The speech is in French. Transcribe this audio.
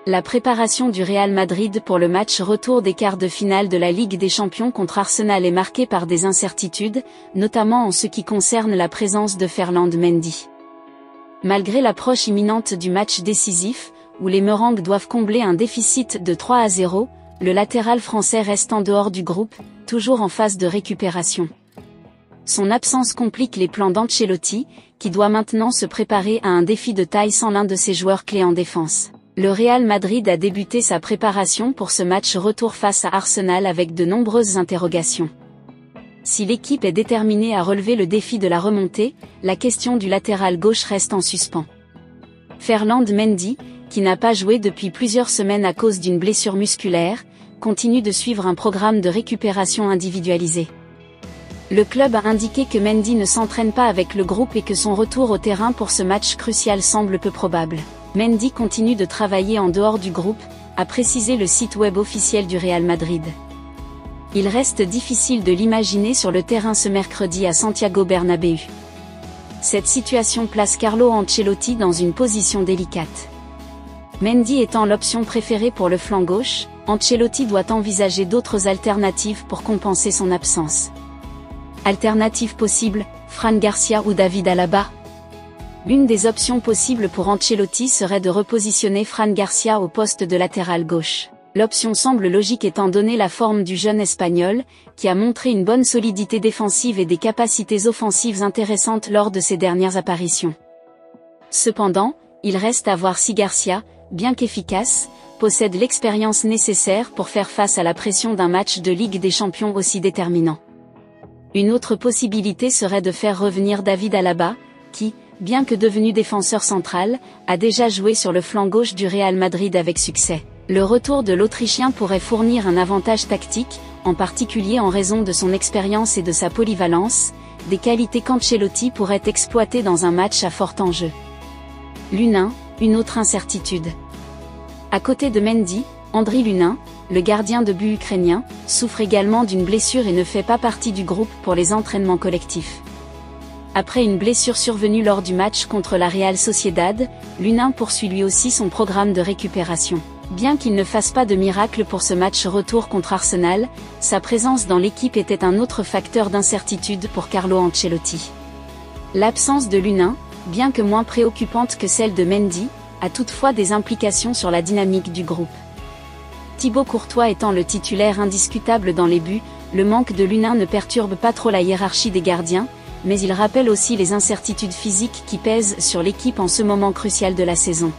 La préparation du Real Madrid pour le match retour des quarts de finale de la Ligue des Champions contre Arsenal est marquée par des incertitudes, notamment en ce qui concerne la présence de Ferland Mendy. Malgré l'approche imminente du match décisif, où les Merengues doivent combler un déficit de 3-0, le latéral français reste en dehors du groupe, toujours en phase de récupération. Son absence complique les plans d'Ancelotti, qui doit maintenant se préparer à un défi de taille sans l'un de ses joueurs clés en défense. Le Real Madrid a débuté sa préparation pour ce match retour face à Arsenal avec de nombreuses interrogations. Si l'équipe est déterminée à relever le défi de la remontée, la question du latéral gauche reste en suspens. Ferland Mendy, qui n'a pas joué depuis plusieurs semaines à cause d'une blessure musculaire, continue de suivre un programme de récupération individualisé. Le club a indiqué que Mendy ne s'entraîne pas avec le groupe et que son retour au terrain pour ce match crucial semble peu probable. Mendy continue de travailler en dehors du groupe, a précisé le site web officiel du Real Madrid. Il reste difficile de l'imaginer sur le terrain ce mercredi à Santiago Bernabéu. Cette situation place Carlo Ancelotti dans une position délicate. Mendy étant l'option préférée pour le flanc gauche, Ancelotti doit envisager d'autres alternatives pour compenser son absence. Alternatives possibles, Fran Garcia ou David Alaba. L'une des options possibles pour Ancelotti serait de repositionner Fran Garcia au poste de latéral gauche. L'option semble logique étant donné la forme du jeune Espagnol, qui a montré une bonne solidité défensive et des capacités offensives intéressantes lors de ses dernières apparitions. Cependant, il reste à voir si Garcia, bien qu'efficace, possède l'expérience nécessaire pour faire face à la pression d'un match de Ligue des Champions aussi déterminant. Une autre possibilité serait de faire revenir David Alaba, qui, bien que devenu défenseur central, a déjà joué sur le flanc gauche du Real Madrid avec succès. Le retour de l'Autrichien pourrait fournir un avantage tactique, en particulier en raison de son expérience et de sa polyvalence, des qualités qu'Ancelotti pourrait exploiter dans un match à fort enjeu. Lunin, une autre incertitude. À côté de Mendy, Andriy Lunin, le gardien de but ukrainien, souffre également d'une blessure et ne fait pas partie du groupe pour les entraînements collectifs. Après une blessure survenue lors du match contre la Real Sociedad, Lunin poursuit lui aussi son programme de récupération. Bien qu'il ne fasse pas de miracle pour ce match retour contre Arsenal, sa présence dans l'équipe était un autre facteur d'incertitude pour Carlo Ancelotti. L'absence de Lunin, bien que moins préoccupante que celle de Mendy, a toutefois des implications sur la dynamique du groupe. Thibaut Courtois étant le titulaire indiscutable dans les buts, le manque de Lunin ne perturbe pas trop la hiérarchie des gardiens, mais il rappelle aussi les incertitudes physiques qui pèsent sur l'équipe en ce moment crucial de la saison.